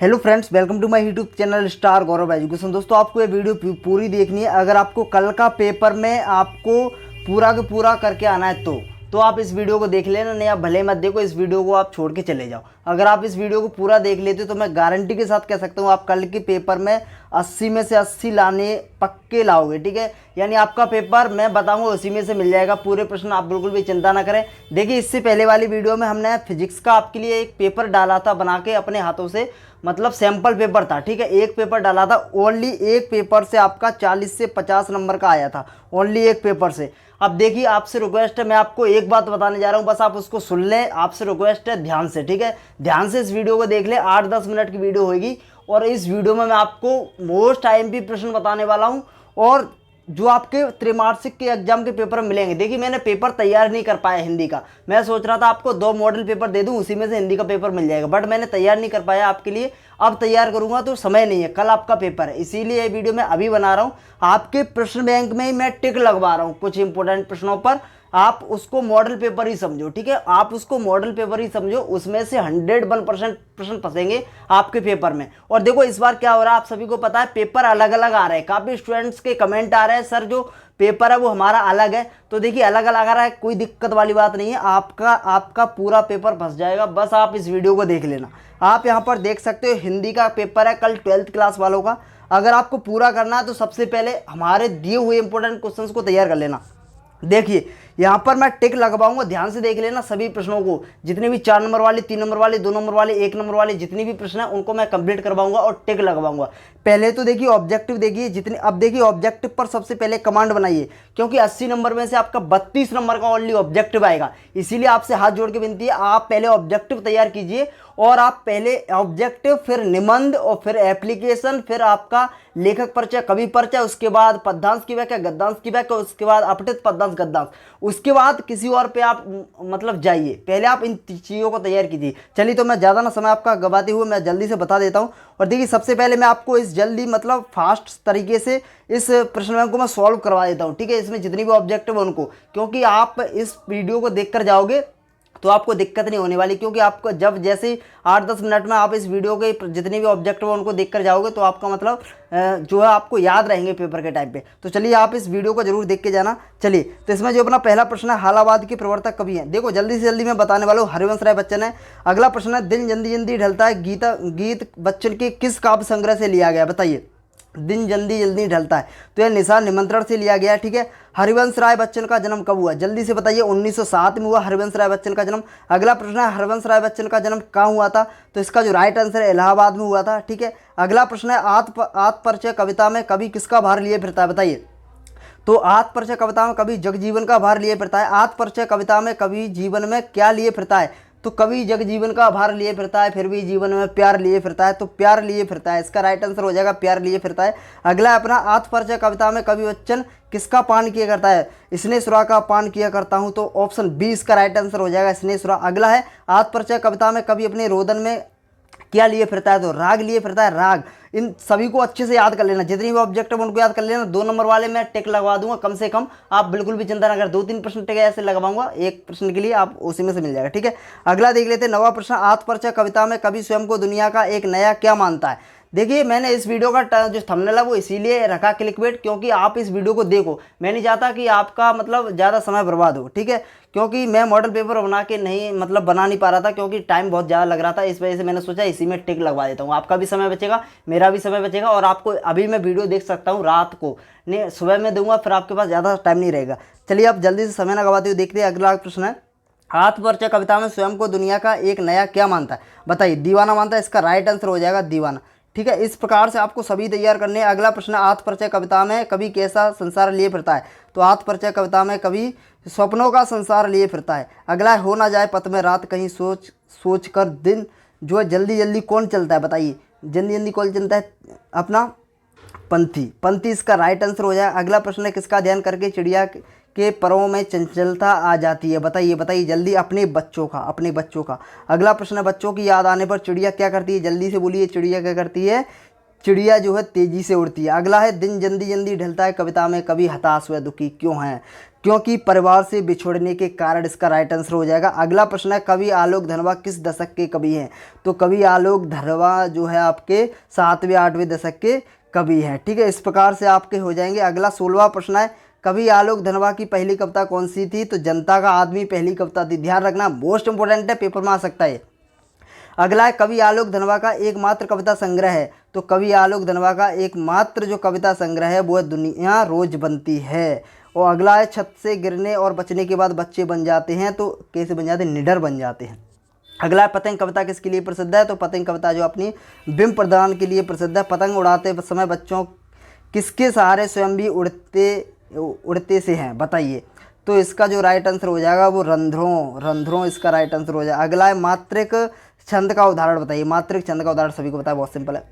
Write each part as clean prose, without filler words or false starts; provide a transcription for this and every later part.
Hello friends, welcome to my YouTube channel star Gaurav education. दोस्तों, आपको ये वीडियो पूरी देखनी है। अगर आपको कल का पेपर में आपको पूरा का पूरा करके आना है तो आप इस वीडियो को देख लेना, नहीं आप भले मत देखो, इस वीडियो को आप छोड़ के चले जाओ। अगर आप इस वीडियो को पूरा देख लेते हो तो मैं गारंटी के साथ कह सकता हूँ आप कल के पेपर में 80 में से 80 लाने पक्के लाओगे। ठीक है, यानी आपका पेपर मैं बताऊंगा उसी में से मिल जाएगा पूरे प्रश्न, आप बिल्कुल भी चिंता ना करें। देखिए, इससे पहले वाली वीडियो में हमने फिजिक्स का आपके लिए एक पेपर डाला था बना के अपने हाथों से, मतलब सैंपल पेपर था। ठीक है, एक पेपर डाला था, ओनली एक पेपर से आपका 40 से 50 नंबर का आया था, ओनली एक पेपर से। अब देखिए, आपसे रिक्वेस्ट है, मैं आपको एक बात बताने जा रहा हूँ, बस आप उसको सुन लें। आपसे रिक्वेस्ट है ध्यान से, ठीक है, ध्यान से इस वीडियो को देख लें। 8-10 मिनट की वीडियो होगी और इस वीडियो में मैं आपको मोस्ट आईएमपी प्रश्न बताने वाला हूँ और जो आपके त्रैमासिक के एग्जाम के पेपर में मिलेंगे। देखिए, मैंने पेपर तैयार नहीं कर पाया हिंदी का। मैं सोच रहा था आपको 2 मॉडल पेपर दे दूं, उसी में से हिंदी का पेपर मिल जाएगा, बट मैंने तैयार नहीं कर पाया आपके लिए। अब तैयार करूंगा तो समय नहीं है, कल आपका पेपर है, इसीलिए ये वीडियो मैं अभी बना रहा हूं। आपके प्रश्न बैंक में ही मैं टिक लगवा रहा हूं कुछ इंपॉर्टेंट प्रश्नों पर। आप उसको मॉडल पेपर ही समझो, ठीक है, आप उसको मॉडल पेपर ही समझो। उसमें से 101% प्रश्न फंसेंगे आपके पेपर में। और देखो, इस बार क्या हो रहा है, आप सभी को पता है, पेपर अलग अलग आ रहे हैं। काफ़ी स्टूडेंट्स के कमेंट आ रहे हैं, सर जो पेपर है वो हमारा अलग है। तो देखिए, अलग अलग आ रहा है, कोई दिक्कत वाली बात नहीं है। आपका पूरा पेपर फंस जाएगा, बस आप इस वीडियो को देख लेना। आप यहाँ पर देख सकते हो, हिंदी का पेपर है कल 12th क्लास वालों का। अगर आपको पूरा करना है तो सबसे पहले हमारे दिए हुए इंपॉर्टेंट क्वेश्चंस को तैयार कर लेना। देखिए, यहाँ पर मैं टिक लगवाऊंगा, ध्यान से देख लेना सभी प्रश्नों को। जितने भी 4 नंबर वाले, 3 नंबर वाले, 2 नंबर वाले, 1 नंबर वाले, जितनी भी प्रश्न है उनको मैं कंप्लीट करवाऊंगा और टिक लगवाऊंगा। पहले तो देखिए ऑब्जेक्टिव, देखिए जितने, अब देखिए ऑब्जेक्टिव पर सबसे पहले कमांड बनाइए, क्योंकि 80 नंबर में से आपका 32 नंबर का ओनली ऑब्जेक्टिव आएगा। इसीलिए आपसे हाथ जोड़ के विनती है, आप पहले ऑब्जेक्टिव तैयार कीजिए। और आप पहले ऑब्जेक्टिव, फिर निबंध, और फिर एप्लीकेशन, फिर आपका लेखक परिचय, कवि परिचय, उसके बाद पद्यांश की व्याख्या, गद्यांश की व्याख्या, उसके बाद अपठित पद्यांश, गद्यांश, उसके बाद किसी और पे आप मतलब जाइए। पहले आप इन चीज़ों को तैयार कीजिए। चलिए, तो मैं ज़्यादा ना समय आपका गवाते हुए मैं जल्दी से बता देता हूँ। और देखिए, सबसे पहले मैं आपको इस जल्दी मतलब फास्ट तरीके से इस प्रश्न बैंक को मैं सॉल्व करवा देता हूँ। ठीक है, इसमें जितनी भी ऑब्जेक्टिव है उनको, क्योंकि आप इस वीडियो को देख कर जाओगे तो आपको दिक्कत नहीं होने वाली। क्योंकि आपको जब जैसे 8-10 मिनट में आप इस वीडियो के जितने भी ऑब्जेक्टिव है उनको देख कर जाओगे तो आपका मतलब जो है आपको याद रहेंगे पेपर के टाइम पे। तो चलिए, आप इस वीडियो को जरूर देख के जाना। चलिए, तो इसमें जो अपना पहला प्रश्न है, हालावाद के प्रवर्तक कवि हैं। देखो, जल्दी से जल्दी मैं बताने वाला हूँ, हरिवंश राय बच्चन है। अगला प्रश्न है, दिन जल्दी जल्दी ढलता है गीत बच्चन के किस काव्य संग्रह से लिया गया? बताइए, दिन जल्दी जल्दी ढलता है तो यह निशान निमंत्रण से लिया गया है। ठीक है, हरिवंश राय बच्चन का जन्म कब हुआ? जल्दी से बताइए। 1907 में हुआ हरिवंश राय बच्चन का जन्म। अगला प्रश्न है, हरिवंश राय बच्चन का जन्म कहाँ हुआ था? तो इसका जो राइट आंसर है, इलाहाबाद में हुआ था। ठीक है, अगला प्रश्न है, आत्मपरिचय कविता में कवि किसका भार लिए फिरता है? बताइए। तो आत्मपरिचय कविता में कवि जगजीवन का भार लिए फिरता है। आत्मपरिचय कविता में कवि जीवन में क्या लिए फिरता है? तो कवि जगजीवन का भार लिए फिरता है, फिर भी जीवन में प्यार लिए फिरता है, तो प्यार लिए फिरता है। इसका राइट आंसर हो जाएगा प्यार लिए फिरता है। अगला अपना, आत्मपरिचय कविता में कवि बच्चन किसका पान किया करता है? स्नेहसुरा का पान किया करता हूं, तो ऑप्शन बी इसका राइट आंसर हो जाएगा, स्नेहसुरा। अगला है, आत्मपरिचय कविता में कवि अपने रोदन में क्या लिए फिरता है? तो राग लिए फिरता है, राग। इन सभी को अच्छे से याद कर लेना, जितनी भी ऑब्जेक्टिव उनको याद कर लेना। 2 नंबर वाले मैं टिक लगवा दूंगा कम से कम, आप बिल्कुल भी चिंता ना करें। 2-3 प्रश्न टिक ऐसे लगवाऊंगा, एक प्रश्न के लिए आप उसी में से मिल जाएगा। ठीक है, अगला देख लेते हैं, 9वां प्रश्न, आत्मपरिचय कविता में कवि स्वयं को दुनिया का एक नया क्या मानता है? देखिए, मैंने इस वीडियो का जो थंबनेल है वो इसीलिए रखा क्लिकबेट, क्योंकि आप इस वीडियो को देखो। मैं नहीं चाहता कि आपका मतलब ज़्यादा समय बर्बाद हो। ठीक है, क्योंकि मैं मॉडल पेपर बना के नहीं मतलब बना नहीं पा रहा था, क्योंकि टाइम बहुत ज़्यादा लग रहा था। इस वजह से मैंने सोचा इसी में टिक लगवा देता हूँ, आपका भी समय बचेगा, मेरा भी समय बचेगा। और आपको अभी मैं वीडियो देख सकता हूँ रात को, नहीं सुबह में दूंगा, फिर आपके पास ज़्यादा टाइम नहीं रहेगा। चलिए, आप जल्दी से समय ना गवाते हुए देखते हैं। अगला प्रश्न है, आत्मपरिचय कविता में स्वयं को दुनिया का एक नया क्या मानता है? बताइए। दीवाना मानता है, इसका राइट आंसर हो जाएगा दीवाना। ठीक है, इस प्रकार से आपको सभी तैयार करने हैं। अगला प्रश्न, आत्मपरिचय कविता में कवि कैसा संसार लिए फिरता है? तो आत्मपरिचय कविता में कवि स्वप्नों का संसार लिए फिरता है। अगला, हो ना जाए पथ में रात कहीं सोच सोच कर दिन, जो है जल्दी जल्दी कौन चलता है? बताइए, जल्दी जल्दी कौन चलता है? अपना पंथी, पंथी इसका राइट आंसर हो जाए। अगला प्रश्न है, किसका ध्यान करके चिड़िया के परों में चंचलता आ जाती है? बताइए बताइए जल्दी। अपने बच्चों का, अपने बच्चों का। अगला प्रश्न है, बच्चों की याद आने पर चिड़िया क्या करती है? जल्दी से बोलिए, चिड़िया क्या करती है? चिड़िया जो है तेजी से उड़ती है। अगला है, दिन जल्दी जल्दी ढलता है कविता में कवि हताश व दुखी क्यों है? क्योंकि परिवार से बिछुड़ने के कारण इसका राइट आंसर हो जाएगा। अगला प्रश्न है कवि आलोक धनवा किस दशक के कवि हैं? तो कवि आलोक धनवा जो है आपके 7वें 8वें दशक के कवि हैं। ठीक है, इस प्रकार से आपके हो जाएंगे। अगला 16वां प्रश्न है कवि आलोक धनवा की पहली कविता कौन सी थी? तो जनता का आदमी पहली कविता थी। ध्यान रखना, मोस्ट इंपोर्टेंट है, पेपर में आ सकता है। अगला है कवि आलोक धनवा का एकमात्र कविता संग्रह है। तो कवि आलोक धनवा का एकमात्र जो कविता संग्रह है वो है दुनिया रोज बनती है। और अगला है छत से गिरने और बचने के बाद बच्चे बन जाते हैं। तो कैसे बन जाते हैं? निडर बन जाते हैं। अगला है पतंग कविता किसके लिए प्रसिद्ध है? तो पतंग कविता जो अपनी बिंब प्रदान के लिए प्रसिद्ध है। पतंग उड़ाते समय बच्चों किसके सहारे स्वयं भी उड़ते से हैं? बताइए। तो इसका जो राइट आंसर हो जाएगा वो रंध्रों इसका राइट आंसर हो जाएगा। अगला है मात्रिक छंद का उदाहरण बताइए। मात्रिक छंद का उदाहरण सभी को पता है, बहुत सिंपल है।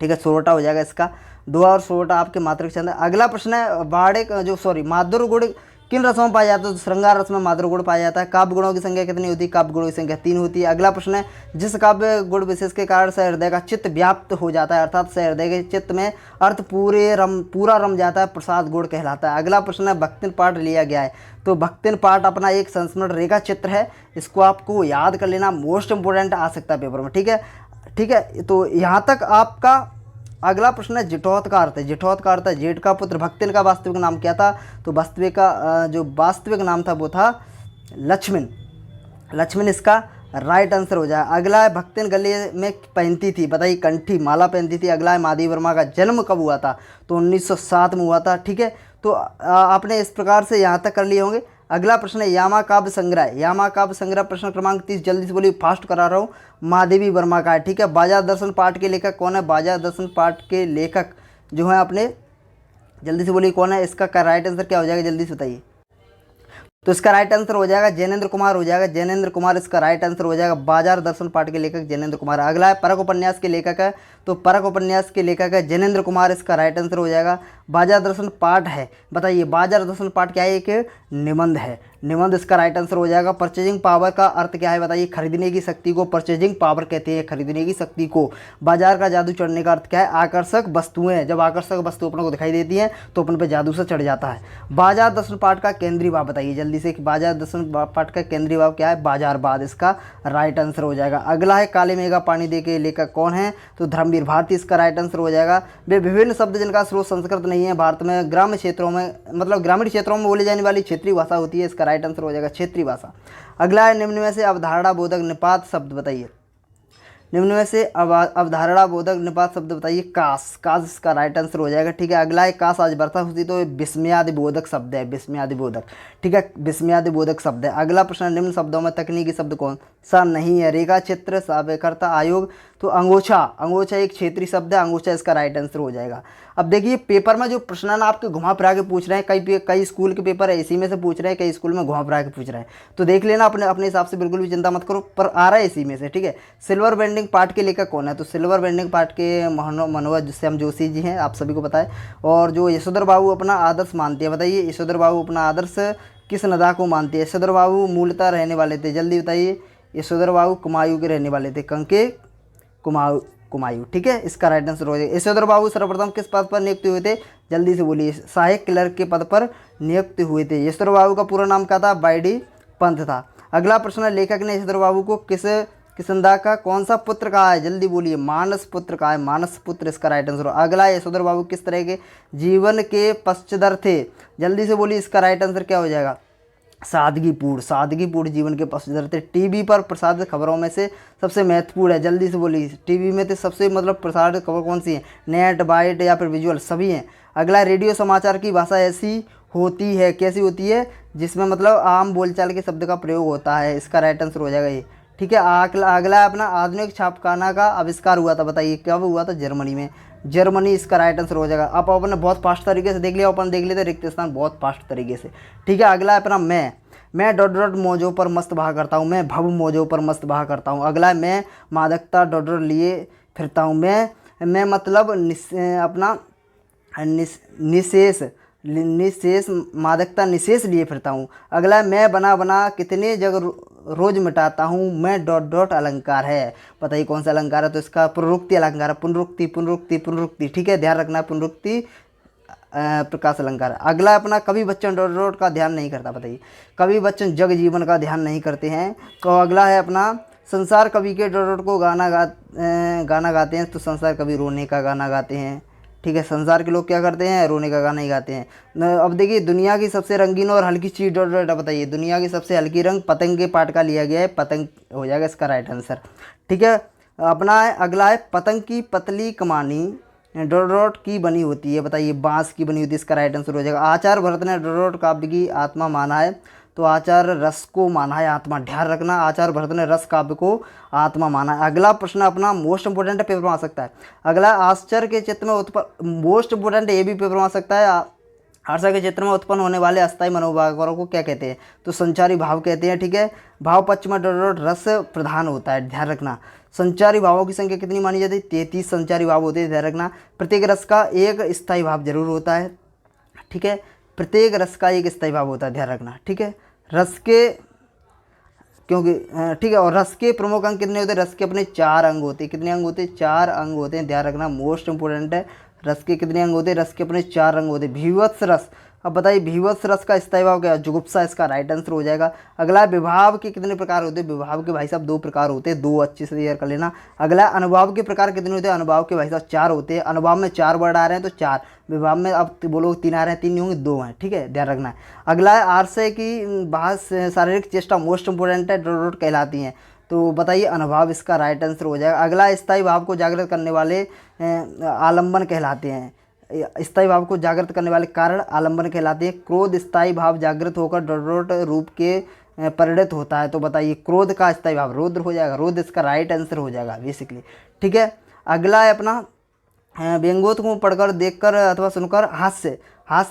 ठीक है, सोरठा हो जाएगा इसका। दोहा और सोरठा आपके मात्रिक छंद है। अगला प्रश्न है माधुर गुण किन रसों में पाया जाता है? तो श्रृंगार रस में माधुर गुण पाया जाता है। काव्य गुणों की संख्या कितनी होती है? काव्य गुणों की संख्या 3 होती है। अगला प्रश्न है जिस काव्य गुण विशेष के कारण से हृदय का चित्त व्याप्त हो जाता है, अर्थात से हृदय के चित्त में अर्थ पूरा रम जाता है, प्रसाद गुण कहलाता है। अगला प्रश्न है भक्तिन पाठ लिया गया है। तो भक्तिन पाठ अपना एक संस्मरण रेखा चित्र है, इसको आपको याद कर लेना, मोस्ट इंपोर्टेंट आ सकता है पेपर में। ठीक है, तो यहाँ तक आपका। अगला प्रश्न है जिठौत का अर्थ है। जिठौत का अर्थ है जेठ का पुत्र। भक्तिन का वास्तविक नाम क्या था? तो जो वास्तविक नाम था वो था लक्ष्मण इसका राइट आंसर हो जाए। अगला है भक्तिन गले में पहनती थी, बताइए, कंठी माला पहनती थी। अगला है महादेव वर्मा का जन्म कब हुआ था? तो 1907 में हुआ था। ठीक है, तो आपने इस प्रकार से यहाँ तक कर लिए होंगे। अगला प्रश्न है यामा काव्य संग्रह प्रश्न क्रमांक 30, जल्दी से बोलिए, फास्ट करा रहा हूँ। महादेवी वर्मा का है। ठीक है, बाजार दर्शन पाठ के लेखक कौन है? बाजार दर्शन पाठ के लेखक जो है अपने, जल्दी से बोलिए कौन है? इसका राइट आंसर क्या हो जाएगा? जल्दी से बताइए। तो इसका राइट आंसर हो जाएगा जैनेन्द्र कुमार हो जाएगा। जैनेन्द्र कुमार इसका राइट आंसर हो जाएगा। बाजार दर्शन पाठ के लेखक जैनेन्द्र कुमार। अगला है परख उपन्यास के लेखक है। तो परख उपन्यास के लेखक है जैनेन्द्र कुमार, इसका राइट आंसर हो जाएगा। बाजार दर्शन पाठ है, बताइए, बाजार दर्शन पाठ क्या है? एक निबंध है। निबंध इसका राइट आंसर हो जाएगा। परचेजिंग पावर का अर्थ क्या है? बताइए। खरीदने की शक्ति को परचेजिंग पावर कहते हैं, खरीदने की शक्ति को। बाजार का जादू चढ़ने का अर्थ क्या है? आकर्षक वस्तुएं। जब आकर्षक वस्तु अपने को दिखाई देती हैं तो अपन पे जादू से चढ़ जाता है। बाजार दर्शन पाठ का केंद्रीय भाव बताइए जल्दी से। बाजार दर्शन पाठ का केंद्रीय भाव क्या है? बाजारवाद, इसका राइट आंसर हो जाएगा। अगला है काले मेघा पानी दे के लेखक कौन है? तो धर्मवीर भारती, इसका राइट आंसर हो जाएगा। वे विभिन्न शब्द जिनका स्रोत संस्कृत नहीं है, भारत में ग्रामीण क्षेत्रों में, मतलब ग्रामीण क्षेत्रों में बोली जाने वाली क्षेत्रीय भाषा होती है, इसका राइट आंसर हो जाएगा क्षेत्रीय भाषा। अगला है निम्न में से अवधारणा बोधक निपात शब्द बताइए। निम्न में से अवधारणा बोधक निपात शब्द बताइए। काश इसका राइट आंसर हो जाएगा। ठीक है, अगला है काश आज वर्षा होती, तो विस्मयादि बोधक शब्द है, विस्मयादि बोधक। ठीक है, विस्मयादि बोधक शब्द है। अगला प्रश्न निम्न शब्दों में तकनीकी शब्द कौन सा नहीं है? रेखा चित्र, साक्षरता आयोग। तो अंगोछा एक क्षेत्रीय शब्द है, अंगोछा इसका राइट आंसर हो जाएगा। अब देखिए पेपर में जो प्रश्न ना आपके घुमा फिरा के पूछ रहे हैं, कई स्कूल के पेपर है इसी में से पूछ रहे हैं, कई स्कूल में घुमा फिरा के पूछ रहे हैं, तो देख लेना अपने हिसाब से, बिल्कुल भी चिंता मत करो, पर आ रहा है इसी में से। ठीक है, सिल्वर बेंडिंग पार्ट के लेखक कौन है? तो सिल्वर बेंडिंग पार्ट के मनोज श्याम जोशी जी हैं, आप सभी को पता है। और जो यशोधर बाबू अपना आदर्श मानते हैं, बताइए यशोधर बाबू अपना आदर्श किस नदा को मानते हैं? यशोधर बाबू मूलतः रहने वाले थे, जल्दी बताइए। यशोधर बाबू कुमायूं के रहने वाले थे, कंके कुमायूं। ठीक है, इसका राइट आंसर हो जाएगा। यशोधर बाबू सर्वप्रथम किस पद पर नियुक्त हुए थे? जल्दी से बोलिए। सहायक क्लर्क के पद पर नियुक्त हुए थे। यशोधर बाबू का पूरा नाम क्या था? बाईडी पंथ था। अगला प्रश्न है लेखक ने यशोधर बाबू को किसंदा का कौन सा पुत्र कहा है? जल्दी बोलिए। मानस पुत्र कहा है, मानस पुत्र इसका राइट आंसर हो। अगला यशोधर बाबू किस तरह के जीवन के पश्चदर थे? जल्दी से बोलिए, इसका राइट आंसर क्या हो जाएगा? सादगीपूर्ण जीवन के पश्चदर थे। टीवी पर प्रसारित खबरों में से सबसे महत्वपूर्ण है, जल्दी से बोलिए। टीवी में तो सबसे प्रसारित खबर कौन सी है? नेट, बाइट या फिर विजुअल, सभी हैं। अगला रेडियो समाचार की भाषा ऐसी होती है, कैसी होती है? जिसमें मतलब आम बोलचाल के शब्द का प्रयोग होता है, इसका राइट आंसर हो जाएगा ये। ठीक है, अगला अपना आधुनिक छापखाना का आविष्कार हुआ था, बताइए कब हुआ था? जर्मनी में। जर्मनी इसका राइट आंसर हो जाएगा। आप अपन ने बहुत फास्ट तरीके से देख लिया, अपन देख लेते रिक्त स्थान बहुत फास्ट तरीके से। ठीक है, अगला है अपना मैं डॉट मौजों पर मस्त बहा करता हूँ, मैं भव मौजों पर मस्त बहा करता हूँ। अगला है मैं मादकता डॉट लिए फिरता हूँ, मैं मतलब अपना निशेष मादकता निशेष लिए फिरता हूँ। अगला है मैं बना कितने जग रोज मिटाता हूँ, मैं डॉट अलंकार है, बताइए कौन सा अलंकार है? तो इसका पुनरुक्ति अलंकार है, पुनरुक्ति। ठीक है, ध्यान रखना, पुनरुक्ति प्रकाश अलंकार। अगला अपना कवि बच्चन डॉट डॉट का ध्यान नहीं करता, बताइए कवि बच्चन जग जीवन का ध्यान नहीं करते हैं। तो अगला है अपना संसार कवि के डॉट डॉट को गाना गाते हैं, तो संसार कवि रोने का गाना गाते हैं। ठीक है, संसार के लोग क्या करते हैं, रोने का गाना ही गाते हैं। अब देखिए दुनिया की सबसे रंगीन और हल्की चीज़ डॉट डॉट बताइए, दुनिया की सबसे हल्की रंग पतंग के पाठ का लिया गया है, पतंग हो जाएगा इसका राइट आंसर। ठीक है, अपना है अगला है पतंग की पतली कमानी डॉट डॉट की बनी होती है, बताइए बांस की बनी होती है, इसका राइट आंसर हो जाएगा। आचार्य भरत ने डॉट डॉट काव्य की आत्मा माना है, तो आचार्य रस को माना है आत्मा, ध्यान रखना आचार्य भरत ने रस काव्य को आत्मा माना है। अगला प्रश्न अपना मोस्ट इंपोर्टेंट पेपर में आ सकता है। अगला आश्चर्य के चित्त में उत्पन्न, मोस्ट इंपोर्टेंट ये भी पेपर में आ सकता है, आश्चर्य के चित्र में उत्पन्न होने वाले अस्थायी मनोभावों को क्या कहते हैं, तो संचारी भाव कहते हैं। ठीक है, भाव पक्ष में डॉट डॉट रस प्रधान होता है, ध्यान रखना। संचारी भावों की संख्या कितनी मानी जाती है, 33 संचारी भाव होते हैं, ध्यान रखना। प्रत्येक रस का एक स्थायी भाव जरूर होता है। ठीक है, प्रत्येक रस का एक स्थायी भाव होता है, ध्यान रखना। ठीक है, रस के क्योंकि ठीक है, और रस के प्रमुख अंग कितने होते हैं, रस के अपने 4 अंग होते हैं, कितने अंग होते हैं, 4 अंग होते हैं, ध्यान रखना मोस्ट इंपोर्टेंट है। रस के कितने अंग होते हैं, रस के अपने 4 अंग होते हैं। भीवत्स रस, अब बताइए भीवत्स रस का स्थायी भाव क्या है, जुगुप्सा, इसका राइट आंसर हो जाएगा। अगला विभाव के कितने प्रकार होते हैं, विभाव के भाई साहब 2 प्रकार होते हैं, 2 अच्छे से क्लियर कर लेना। अगला अनुभाव के प्रकार कितने होते हैं, अनुभाव के भाई साहब 4 होते हैं। अनुभाव में 4 वर्ड आ रहे हैं तो 4, विभाव में अब बोलो 3 आ रहे हैं, 3 नहीं होंगे 2 हैं। ठीक है, ध्यान रखना है। अगला है आरसे की बात शारीरिक चेष्टा मोस्ट इंपोर्टेंट है, डॉट डॉट कहलाती हैं, तो बताइए अनुभाव इसका राइट आंसर हो जाएगा। अगला स्थायी भाव को जागृत करने वाले आलंबन कहलाते हैं, स्थायी भाव को जागृत करने वाले कारण आलंबन कहलाते हैं। क्रोध स्थायी भाव जागृत होकर डॉट डॉट रूप के परिणत होता है, तो बताइए क्रोध का स्थायी भाव रौद्र हो जाएगा, रौद्र इसका राइट आंसर हो जाएगा बेसिकली। ठीक है, अगला है अपना व्यंग्योत्सव को पढ़कर देखकर अथवा सुनकर हास्य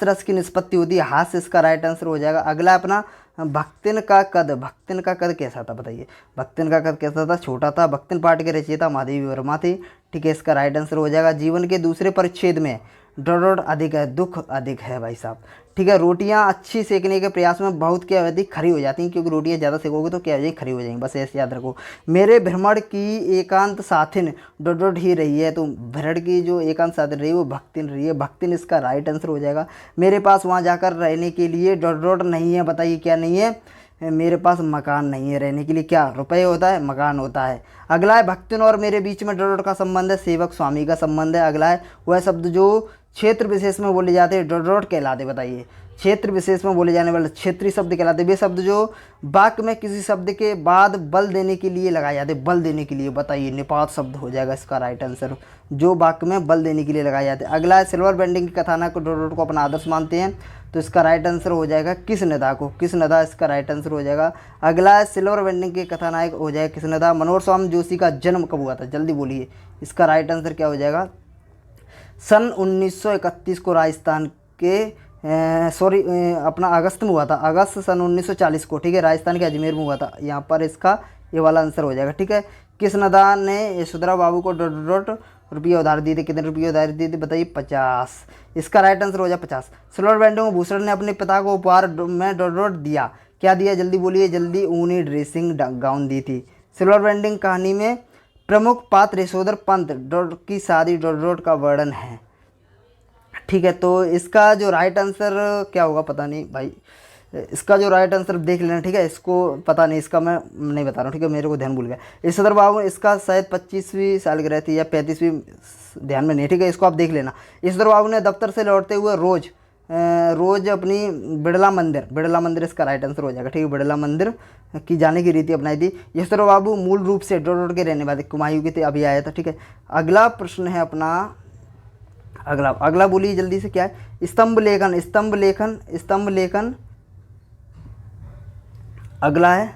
रस की निष्पत्ति होती है, हास्य इसका राइट आंसर हो जाएगा। अगला अपना भक्तिन का कद कैसा था, बताइए भक्तिन का कद कैसा था, छोटा था। भक्तिन पाठ के रचयिता महादेवी वर्मा थे। ठीक है, इसका राइट आंसर हो जाएगा। जीवन के दूसरे परिच्छेद में डॉट डॉट अधिक है, दुख अधिक है भाई साहब। ठीक है, रोटियां अच्छी सेकने के प्रयास में बहुत क्या होती खरी हो जाती हैं, क्योंकि रोटियां ज़्यादा सेकोगे तो क्या हो जाएगी, खरी हो जाएंगी, बस ऐसे याद रखो। मेरे भ्रमण की एकांत साथिन डॉट डॉट ही रही है, तो भ्रमण की जो एकांत साथिन रही है वो भक्तिन रही है, भक्तिन इसका राइट आंसर हो जाएगा। मेरे पास वहाँ जाकर रहने के लिए डॉट डॉट नहीं है, बताइए क्या नहीं है, मेरे पास मकान नहीं है रहने के लिए, क्या रुपये होता है, मकान होता है। अगला है भक्तिन और मेरे बीच में डॉट डॉट का संबंध है, सेवक स्वामी का संबंध है। अगला है वह शब्द जो क्षेत्र विशेष में बोले जाते हैं डॉट डॉट कहलाते, बताइए क्षेत्र विशेष में बोले जाने वाले क्षेत्रीय शब्द कहलाते। वे शब्द जो वाक्य में किसी शब्द के बाद बल देने के लिए लगाए जाते, बल देने के लिए, बताइए निपात शब्द हो जाएगा इसका राइट आंसर, जो वाक्य में बल देने के लिए लगाए जाते हैं। अगला है सिल्वर बेंडिंग की कथानक को डॉट डॉट को अपना आदर्श मानते हैं, तो इसका राइट आंसर हो जाएगा कृष्णदा को, कृष्णदा इसका राइट आंसर हो जाएगा। अगला है सिल्वर बेंडिंग के कथानायक हो जाएगा कृष्णदा। मनोहर स्वामी जोशी का जन्म कब हुआ था, जल्दी बोलिए, इसका राइट आंसर क्या हो जाएगा, सन 1931 को राजस्थान के अपना अगस्त में हुआ था, अगस्त सन 1940 को। ठीक है, राजस्थान के अजमेर में हुआ था, यहाँ पर इसका ये वाला आंसर हो जाएगा। ठीक है, कृष्णदा ने यशोधरा बाबू को डॉट डॉट रुपये उधार दिए थे, कितने रुपये उधार दिए थे, बताइए 50, इसका राइट आंसर हो जाए 50। सिल्वर बेंडिंग में भूषण ने अपने पिता को उपहार में डॉट डॉट दिया, क्या दिया, जल्दी बोलिए, जल्दी ऊनी ड्रेसिंग गाउन दी थी। सिल्वर बेंडिंग कहानी में प्रमुख पात्र यशोधर पंत डॉट की शादी डॉट डॉट का वर्णन है। ठीक है, तो इसका जो राइट आंसर क्या होगा पता नहीं भाई, इसका जो राइट आंसर देख लेना। ठीक है, इसको पता नहीं, इसका मैं नहीं बता रहा हूँ। ठीक है, मेरे को ध्यान भूल गया। यशोधर बाबू इसका शायद 25वीं सालगिरह थी या 35वीं, ध्यान में नहीं। ठीक है, इसको आप देख लेना। यशोधर बाबू ने दफ्तर से लौटते हुए रोज अपनी बिड़ला मंदिर इसका राइट आंसर हो जाएगा। ठीक है, बिड़ला मंदिर की जाने की रीति अपनाई थी। यशोधर बाबू मूल रूप से डॉट डॉट के रहने वाले कुमायूं के थे, अभी आया था। ठीक है, अगला प्रश्न है अपना, अगला बोलिए जल्दी से, क्या है, स्तंभ लेखन। अगला है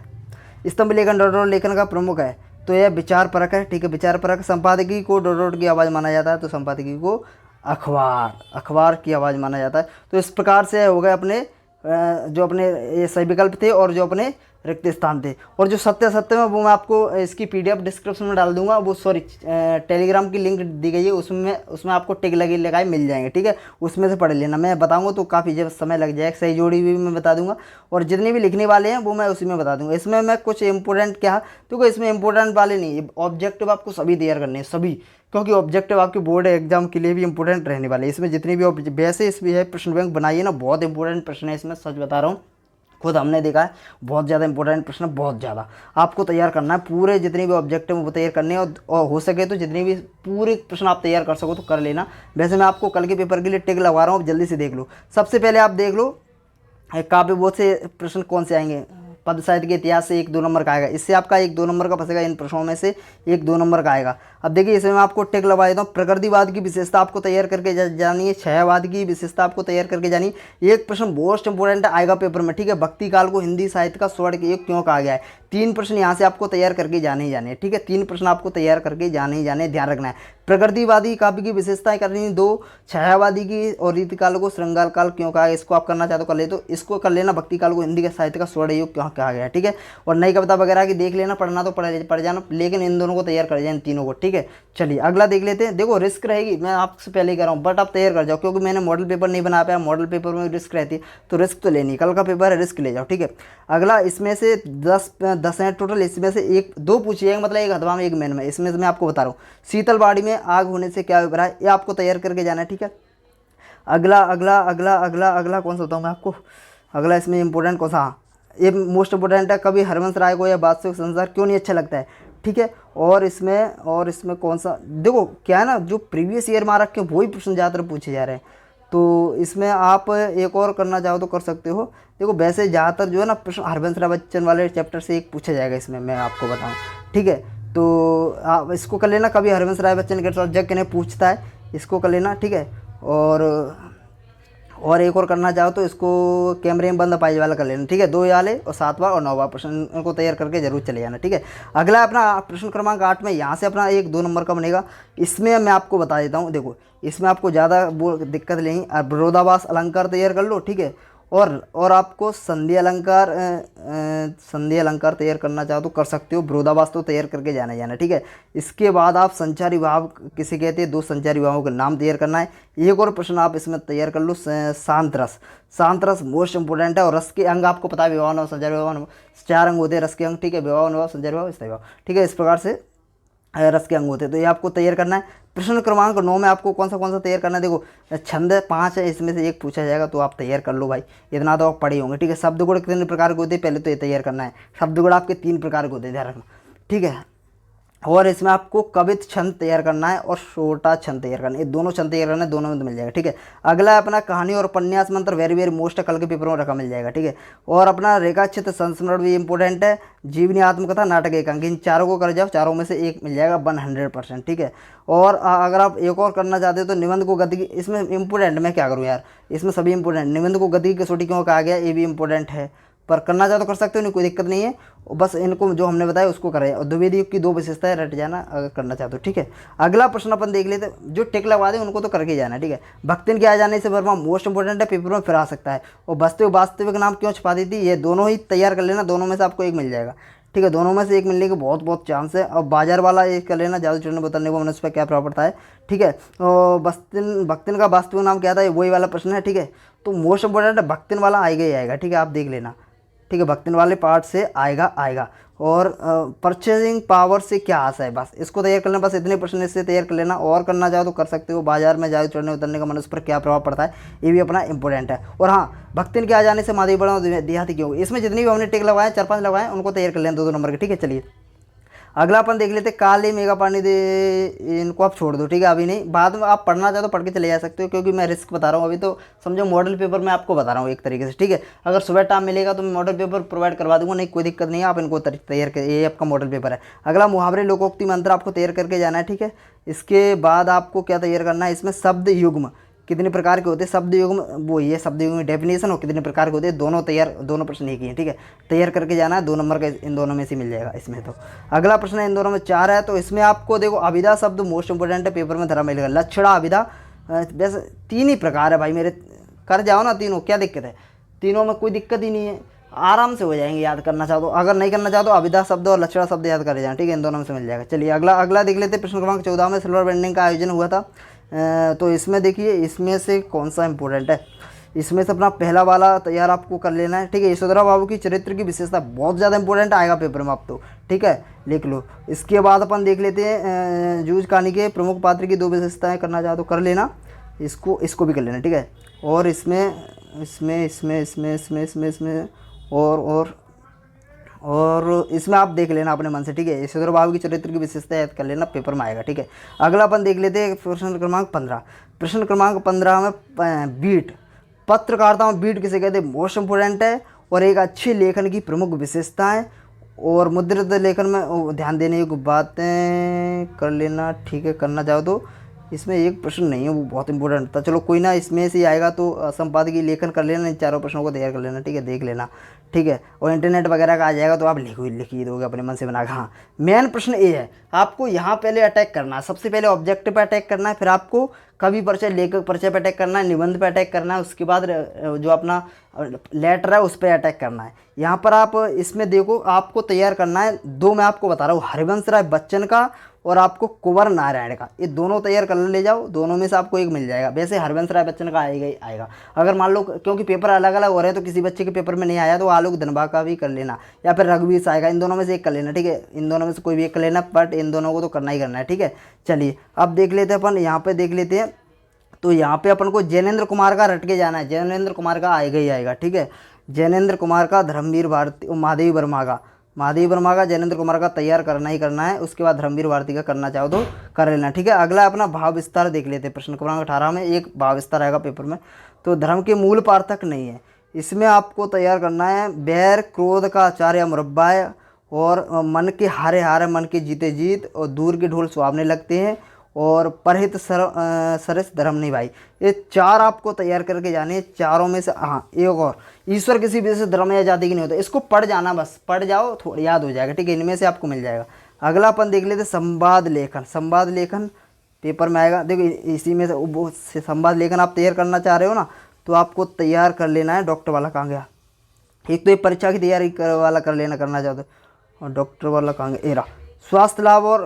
स्तंभ लेखन डॉट डॉट लेखन का प्रमुख है, तो यह विचार परक है। ठीक है, विचार परक। संपादकीय को डॉट डॉट की आवाज़ माना जाता है, तो संपादकीय को अखबार की आवाज़ माना जाता है। तो इस प्रकार से हो गए अपने जो अपने ये सही विकल्प थे और जो अपने रिक्त स्थान थे। और जो सत्य सत्य में वो मैं आपको इसकी PDF डिस्क्रिप्शन में डाल दूंगा, वो सॉरी टेलीग्राम की लिंक दी गई है, उसमें आपको टिक लगाए मिल जाएंगे, ठीक है। उसमें से पढ़ लेना, मैं बताऊंगा तो काफ़ी जब समय लग जाएगा, सही जोड़ी भी मैं बता दूंगा, और जितने भी लिखने वाले हैं वो मैं उसी में बता दूंगा। इसमें मैं कुछ इंपॉर्टेंट क्या, क्योंकि इसमें इंपॉर्टेंट वाले नहीं, ऑब्जेक्टिव आपको सभी तैयार करने हैं सभी, क्योंकि ऑब्जेक्टिव आपके बोर्ड एग्जाम के लिए भी इंपॉर्टेंट रहने वाले हैं। इसमें जितनी भी वैसे इस है प्रश्न बैंक बनाइए ना, बहुत इंपॉर्टेंट प्रश्न है इसमें, सच बता रहा हूँ, खुद हमने देखा है, बहुत ज़्यादा इंपॉर्टेंट प्रश्न, बहुत ज़्यादा आपको तैयार करना है। पूरे जितने भी ऑब्जेक्टिव वो तैयार करने हैं, और हो सके तो जितने भी पूरे प्रश्न आप तैयार कर सको तो कर लेना। वैसे मैं आपको कल के पेपर के लिए टिक लगा रहा हूँ, जल्दी से देख लो। सबसे पहले आप देख लो काव्य बोध से प्रश्न कौन से आएंगे। पद साहित्य के इतिहास से 1-2 नंबर का आएगा, इससे आपका 1-2 नंबर का फंसेगा, इन प्रश्नों में से 1-2 नंबर का आएगा। अब देखिए इसमें मैं आपको टिक लगा देता हूँ। प्रकृतिवाद की विशेषता आपको तैयार करके जानी है, छायावाद की विशेषता आपको तैयार करके जानी है। एक प्रश्न मोस्ट इंपोर्टेंट आएगा पेपर में, ठीक है, भक्ति काल को हिंदी साहित्य का स्वर्ण युग क्यों कहा गया है। 3 प्रश्न यहाँ से आपको तैयार करके जाने ही जाने, ठीक है, 3 प्रश्न आपको तैयार करके जाने ही जाने, ध्यान रखना है। प्रकृतिवादी काव्य की विशेषताएं करनी 2, छायावादी की और रीतिकाल को श्रृंगार काल क्यों कहा है, इसको आप करना चाहते हो कर ले, तो इसको कर लेना। भक्ति काल को हिंदी के साहित्य का स्वर्ण युग क्यों कहा गया है, ठीक है, और नई कविता वगैरह की देख लेना, पढ़ना तो पढ़ जाना, लेकिन इन दोनों को तैयार कर जाए, इन तीनों को, ठीक है। चलिए अगला देख लेते हैं। देखो रिस्क रहेगी, मैं आपसे पहले ही कर रहा हूँ, बट आप तैयार कर जाओ, क्योंकि मैंने मॉडल पेपर नहीं बना पाया, मॉडल पेपर में रिस्क रहती है, तो रिस्क तो लेनी, कल का पेपर है, रिस्क ले जाओ, ठीक है। अगला इसमें से 10 हैं टोटल, इसमें से 1-2 पूछिएगा, मतलब एक हथवा में एक मैन में, इसमें से मैं आपको बता रहा हूँ। शीतल बाड़ी में आग होने से क्या विभरा है, ये आपको तैयार करके जाना है, ठीक है। अगला अगला अगला अगला अगला कौन सा बताऊँ मैं आपको, अगला इसमें इंपॉर्टेंट कौन सा, हाँ ये मोस्ट इंपॉर्टेंट है, कभी हरवंश राय को या वास्तविक संसार क्यों नहीं अच्छा लगता है, ठीक है। और इसमें कौन सा, देखो क्या है ना, जो प्रीवियस ईयर में रखे वही प्रश्न ज़्यादातर पूछे जा रहे हैं, तो इसमें आप एक और करना चाहो तो कर सकते हो। देखो वैसे ज़्यादातर जो है ना प्रश्न हरवंश राय बच्चन वाले चैप्टर से एक पूछा जाएगा इसमें, मैं आपको बताऊँ, ठीक है। तो आप इसको कर लेना, कभी हरवंश राय बच्चन के सब्जेक्ट ने पूछता है, इसको कर लेना, ठीक है। और एक और करना चाहो तो इसको कैमरे में बंद अपाहिज वाला कर लेना, ठीक है। 2 वाले और 7वां और 9वां प्रश्न इनको तैयार करके जरूर चले जाना, ठीक है। अगला अपना प्रश्न क्रमांक 8 में यहाँ से अपना 1-2 नंबर का बनेगा। इसमें मैं आपको बता देता हूँ, देखो इसमें आपको ज़्यादा वो दिक्कत नहीं, विरोधाभास अलंकार तैयार कर लो, ठीक है। और आपको संधि अलंकार तैयार करना चाहो तो कर सकते हो, विरोधाभास तो तैयार करके जाना, ठीक है। इसके बाद आप संचारी भाव किसे कहते हैं, 2 संचारी भावों का नाम तैयार करना है। एक और प्रश्न आप इसमें तैयार कर लो, शांत रस मोस्ट इंपोर्टेंट है। और रस के अंग आपको पता है, विवाह भाव, संचारी भाव, 4 अंग होते हैं रस के अंग, ठीक है, विवाह भाव, संचारी भाव, स्थायी भाव, ठीक है, इस प्रकार से रस के अंग होते हैं, तो ये आपको तैयार करना है। प्रश्न क्रमांक 9 में आपको कौन सा तैयार करना है, देखो छंद 5 है, इसमें से 1 पूछा जाएगा, तो आप तैयार कर लो भाई, इतना तो आप पढ़े होंगे, ठीक है। शब्द गुण कितने प्रकार के होते हैं, पहले तो ये तैयार करना है। शब्द गुण आपके 3 प्रकार के होते हैं, ध्यान रखना, ठीक है। और इसमें आपको कवित छंद तैयार करना है और छोटा छंद तैयार करना है, ये दोनों छंद तैयार करना है, दोनों में तो मिल जाएगा, ठीक है। अगला है अपना कहानी और उपन्यास मंत्र, वेरी मोस्ट कल के पेपरों में रखा मिल जाएगा, ठीक है। और अपना रेखाचित्र संस्मरण भी इंपॉर्टेंट है, जीवनी आत्मकथा नाटक एकांक, इन चारों को कर जाओ, चारों में से 1 मिल जाएगा 100%, ठीक है। और अगर आप एक और करना चाहते हो तो निबंध को गति की, इसमें इंपॉर्टेंट मैं क्या करूँ यार, इसमें सभी इंपॉर्टेंट, निबंध को गति की कसौटी क्यों कहा गया, ये भी इंपॉर्टेंट है, पर करना चाहो तो कर सकते हो, नहीं कोई दिक्कत नहीं है, बस इनको जो हमने बताया उसको करें। और द्विवेदी युग की 2 विशेषताएं रट जाना अगर करना चाहते हो, ठीक है। अगला प्रश्न अपन देख लेते, जो टिक लगवा दे उनको तो करके जाना, ठीक है। भक्तिन के आ जाने से वर्मा मोस्ट इंपोर्टेंट है, पेपर में फिर आ सकता है। और वास्तविक नाम क्यों छुपा दी थी, ये दोनों ही तैयार कर लेना, दोनों में से आपको 1 मिल जाएगा, ठीक है, दोनों में से 1 मिलने के बहुत चांस है। और बाजार वाला एक कर लेना, जादू चूर्ण बोतलने को मनुष्य पर क्या प्रभाव पड़ता है, ठीक है। और भक्तिन का वास्तविक नाम क्या था, वही वाला प्रश्न है, ठीक है। तो मोस्ट इंपोर्टेंट है, भक्तिन वाला आएगा ही आएगा, ठीक है, आप देख लेना, ठीक है, भक्तिन वाले पार्ट से आएगा। और परचेजिंग पावर से क्या आशा है, बस इसको तैयार कर लेना, बस इतने प्रश्न इससे तैयार कर लेना। और करना चाहो तो कर सकते हो, बाजार में जादू चढ़ने उतरने का मनुष्य पर क्या प्रभाव पड़ता है, ये भी अपना इंपॉर्टेंट है। और हाँ, भक्तिन के आ जाने से माधवी बड़ा देहाती क्यों, इसमें जितनी भी हमने टिक लगवाए 4-5 लगवाए उनको तैयार कर लेना 2-2 नंबर के, ठीक है। चलिए अगला अपन देख लेते, काले मेगा पानी दे, इनको आप छोड़ दो, ठीक है, अभी नहीं, बाद में आप पढ़ना चाहो तो पढ़ के चले जा सकते हो, क्योंकि मैं रिस्क बता रहा हूँ, अभी तो समझो मॉडल पेपर मैं आपको बता रहा हूँ एक तरीके से, ठीक है। अगर सुबह टाइम मिलेगा तो मैं मॉडल पेपर प्रोवाइड करवा दूंगा, नहीं कोई दिक्कत नहीं है, आप इनको तैयार कर, ये आपका मॉडल पेपर है। अगला मुहावरे लोकोक्ति मंत्र आपको तैयार करके जाना है, ठीक है। इसके बाद आपको क्या तैयार करना है, इसमें शब्द युग्म कितने प्रकार के होते हैं, शब्द युग्म वो ये शब्द युग्म में डेफिनेशन और कितने प्रकार के होते हैं, दोनों प्रश्न एक ही हैं, ठीक है, तैयार करके जाना है। 2 नंबर का इन दोनों में से मिल जाएगा इसमें। तो अगला प्रश्न है, इन दोनों में 4 है, तो इसमें आपको देखो अभिधा शब्द मोस्ट इंपोर्टेंट है, पेपर में धरा मिलेगा। लक्षणा अभिधा, वैसे 3 ही प्रकार है भाई मेरे, कर जाओ ना तीनों, क्या दिक्कत है, तीनों में कोई दिक्कत ही नहीं है। आराम से हो जाएंगे, याद करना चाहो तो। अगर नहीं करना चाहो तो अभिधा शब्द और लक्षणा शब्द याद कर जाए, ठीक है, इन दोनों में से मिल जाएगा। चलिए अगला देख लेते हैं। प्रश्न क्रमांक 14 में सिल्वर बैंडिंग का आयोजन हुआ था। तो इसमें देखिए, इसमें से कौन सा इंपॉर्टेंट है, इसमें से अपना पहला वाला तैयार आपको कर लेना है, ठीक है। यशोधरा बाबू की चरित्र की विशेषता बहुत ज़्यादा इंपॉर्टेंट आएगा पेपर में आप तो, ठीक है, लिख लो। इसके बाद अपन देख लेते हैं जूझ कहानी के प्रमुख पात्र की 2 विशेषताएं करना चाहो तो कर लेना, इसको भी कर लेना, ठीक है। और इसमें और इसमें आप देख लेना अपने मन से, ठीक है। यशोधरा बाबू की चरित्र की विशेषता याद कर लेना, पेपर में आएगा, ठीक है। अगला अपन देख लेते हैं प्रश्न क्रमांक 15। प्रश्न क्रमांक 15 में बीट, पत्रकारिता में बीट किसे कहते हैं, मोस्ट इंपोर्टेंट है। और एक अच्छे लेखन की प्रमुख विशेषताएं, और मुद्रित लेखन में ध्यान देने की बातें कर लेना, ठीक है, करना चाहो तो। इसमें एक प्रश्न नहीं है, वो बहुत इंपॉर्टेंट था, चलो कोई ना, इसमें से आएगा तो संपादकीय लेखन कर लेना, इन चारों प्रश्नों को तैयार कर लेना, ठीक है, देख लेना, ठीक है। और इंटरनेट वगैरह का आ जाएगा तो आप लिख ही दोगे अपने मन से बना के। हाँ, मेन प्रश्न ये है, आपको यहाँ पहले अटैक करना है, सबसे पहले ऑब्जेक्ट पे अटैक करना है, फिर आपको कवि परिचय, लेखक परिचय पे अटैक करना है, निबंध पे अटैक करना है, उसके बाद जो अपना लेटर है उस पर अटैक करना है। यहाँ पर आप इसमें देखो, आपको तैयार करना है 2, मैं आपको बता रहा हूँ, हरिवंश राय बच्चन का और आपको कुंवर नारायण का, ये दोनों तैयार कर ले जाओ, दोनों में से आपको एक मिल जाएगा। वैसे हरिवंश राय बच्चन का आएगा ही आएगा। अगर मान लो, क्योंकि पेपर अलग अलग हो रहे हैं तो किसी बच्चे के पेपर में नहीं आया तो आलोक धनबा का भी कर लेना, या फिर रघुवीर आएगा, इन दोनों में से एक कर लेना, ठीक है, इन दोनों में से कोई भी एक कर लेना, बट इन दोनों को तो करना ही करना है, ठीक है। चलिए अब देख लेते हैं अपन, यहाँ पे देख लेते हैं। तो यहाँ पे अपन को जैनेन्द्र कुमार का रट के जाना है, जैनेन्द्र कुमार का आएगा ही आएगा, ठीक है। जैनेन्द्र कुमार का, धर्मवीर भारती, महादेवी वर्मा का जैनेन्द्र कुमार का तैयार करना ही करना है। उसके बाद धर्मवीर भारती का करना चाहो तो कर लेना, ठीक है। अगला अपना भाव विस्तार देख लेते हैं। प्रश्न क्रमांक 18 में एक भाव विस्तार आएगा पेपर में। तो धर्म के मूल पार्थक नहीं है, इसमें आपको तैयार करना है, बैर क्रोध का आचार या मुरब्बा है, और मन के हारे हारे मन के जीते जीत, और दूर के ढोल सुहावने लगते हैं, और परहित सरस धर्म नहीं भाई। ये 4 आपको तैयार करके जाने हैं, चारों में से। हाँ, एक और, ईश्वर किसी भी से धर्म या जाति की नहीं होता, इसको पढ़ जाना, बस पढ़ जाओ, थोड़ा याद हो जाएगा, ठीक है, इनमें से आपको मिल जाएगा। अगला अपन देख लेते संवाद लेखन पेपर में आएगा। देखो इसी में से संवाद लेखन आप तैयार करना चाह रहे हो ना, तो आपको तैयार कर लेना है। डॉक्टर वाला कहाँ गया, एक तो ये परीक्षा की तैयारी वाला कर लेना, करना चाहते हो, और डॉक्टर वाला कहाँ गया, एरा स्वास्थ्य लाभ और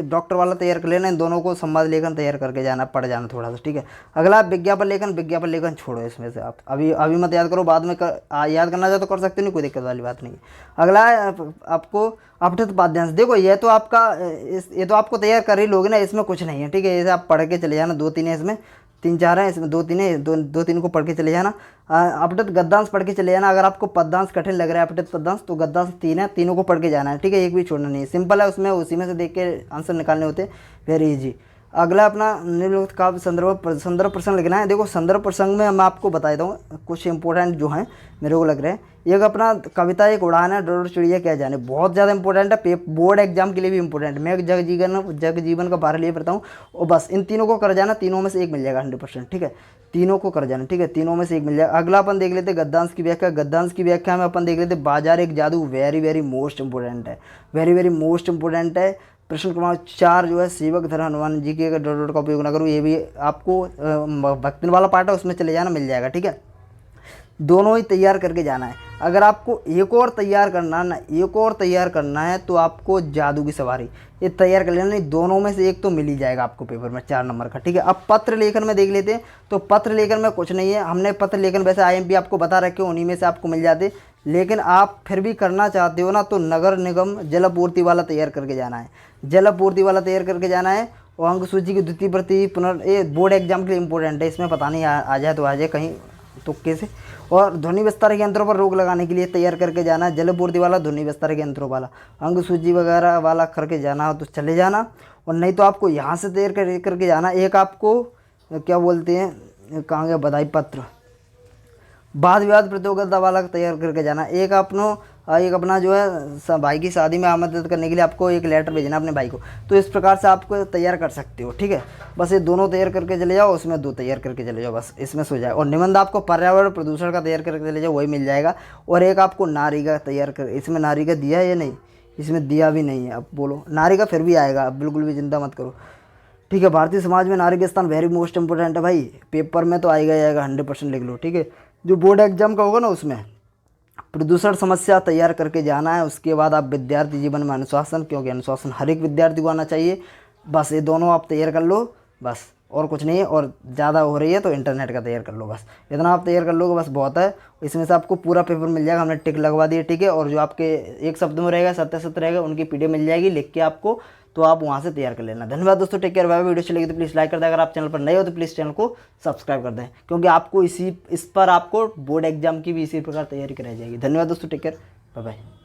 डॉक्टर वाला तैयार कर लेना, इन दोनों को संवाद लेखन तैयार करके जाना, पढ़ जाना थोड़ा सा, ठीक है। अगला विज्ञापन लेखन छोड़ो, इसमें से आप अभी मत याद करो, बाद में याद करना चाहो तो कर सकते हो, नहीं कोई दिक्कत वाली बात नहीं है। अगला आपको अपठित पाद्यांश, देखो ये तो आपको तैयार कर ही लोगे ना, इसमें कुछ नहीं है, ठीक है, इसे आप पढ़ के चले जाना। 2-3 है इसमें, 3-4 है इसमें, 2-3 है, 2-3 को पढ़ के चले जाना। अपठित गद्यांश पढ़ के चले जाना। अगर आपको पद्यांश कठिन लग रहा है, अपठित पद्यांश, तो गद्यांश 3 है, तीनों को पढ़ के जाना है, ठीक है, एक भी छोड़ना नहीं है, सिंपल है, उसमें उसी में से देख के आंसर निकालने होते हैं, वेरी इजी। अगला अपना निम्नलिखित काव्य संदर्भ प्रसंग लिखना है। देखो संदर्भ प्रसंग में मैं आपको बता देता हूँ कुछ इंपॉर्टेंट जो हैं मेरे को लग रहे हैं। एक अपना कविता एक उड़ान है, डोर चिड़िया क्या जाने, बहुत ज़्यादा इंपॉर्टेंट है, बोर्ड एग्जाम के लिए भी इंपॉर्टेंट है। मैं जग जीवन का बारे लिए पढ़ता हूँ, और बस इन तीनों को कर जाना, तीनों में से एक मिल जाएगा 100%, ठीक है, तीनों को कर जाना, ठीक है, तीनों में से एक मिल जाएगा। अगला अपन देख लेते गद्यांश की व्याख्या में अपन देख लेते बाजार एक जादू, वेरी मोस्ट इंपॉर्टेंट है, वेरी मोस्ट इंपॉर्टेंट है। प्रश्न क्रमांक 4 जो है सेवक धर हनुमान जी के डॉट का उपयोग ना करूँ, ये भी आपको भक्तिन वाला पार्ट है, उसमें चले जाना, मिल जाएगा, ठीक है। दोनों ही तैयार करके जाना है। अगर आपको एक और तैयार करना है तो आपको जादू की सवारी ये तैयार कर लेना, नहीं दोनों में से एक तो मिल ही जाएगा आपको पेपर में 4 नंबर का, ठीक है। अब पत्र लेखन में देख लेते हैं। तो पत्र लेखन में कुछ नहीं है, हमने पत्र लेखन वैसे IMP आपको बता रखे, उन्हीं में से आपको मिल जाते, लेकिन आप फिर भी करना चाहते हो ना तो नगर निगम जलापूर्ति वाला तैयार करके जाना है, और अंक सूची की द्वितीय प्रति ये बोर्ड एग्जाम के लिए इंपॉर्टेंट है, इसमें पता नहीं आ जाए तो आ जाए कहीं तुक्के से। और ध्वनि विस्तार के यंत्रों पर रोक लगाने के लिए तैयार करके जाना है, जलपूर्ति वाला, ध्वनि विस्तार के यंत्रों वाला, अंक सूची वगैरह वाला करके जाना हो तो चले जाना, और नहीं तो आपको यहाँ से तैयार करके जाना। एक आपको क्या बोलते हैं, कहाँ गया, बधाई पत्र, वाद विवाद प्रतियोगिता वाला तैयार करके जाना। एक अपना जो है भाई की शादी में आमंत्रित करने के लिए आपको एक लेटर भेजना अपने भाई को, तो इस प्रकार से आपको तैयार कर सकते हो, ठीक है। बस ये दोनों तैयार करके चले जाओ, उसमें 2 तैयार करके चले जाओ, बस इसमें सो जाए। और निबंध आपको पर्यावरण प्रदूषण का तैयार करके चले जाओ, वही मिल जाएगा। और एक आपको नारी का तैयार कर, इसमें नारी का दिया है या नहीं, इसमें दिया भी नहीं है, अब बोलो नारी का फिर भी आएगा, अब बिल्कुल भी चिंता मत करो, ठीक है। भारतीय समाज में नारी का स्थान वेरी मोस्ट इंपॉर्टेंट है भाई, पेपर में तो आएगा 100% लिख लो, ठीक है। जो बोर्ड एग्जाम का होगा ना उसमें प्रदूषण समस्या तैयार करके जाना है। उसके बाद आप विद्यार्थी जीवन में अनुशासन, क्योंकि अनुशासन हर एक विद्यार्थी को आना चाहिए। बस ये दोनों आप तैयार कर लो, बस और कुछ नहीं है। और ज़्यादा हो रही है तो इंटरनेट का तैयार कर लो, बस इतना आप तैयार कर लोगे, बस बहुत है। इसमें से आपको पूरा पेपर मिल जाएगा, हमने टिक लगवा दिए, ठीक है। और जो आपके एक शब्द में रहेगा, सत्य सत्य रहेगा, उनकी पीडीएफ मिल जाएगी लिख के आपको, तो आप वहाँ से तैयार कर लेना। धन्यवाद दोस्तों, टेक केयर, बाय। वीडियो चलेगी तो प्लीज़ लाइक कर दें, अगर आप चैनल पर नए हो तो प्लीज़ चैनल को सब्सक्राइब कर दें, क्योंकि आपको इस पर आपको बोर्ड एग्जाम की भी इसी प्रकार तैयारी कराई जाएगी। धन्यवाद दोस्तों, टेक केयर, बाय बाय।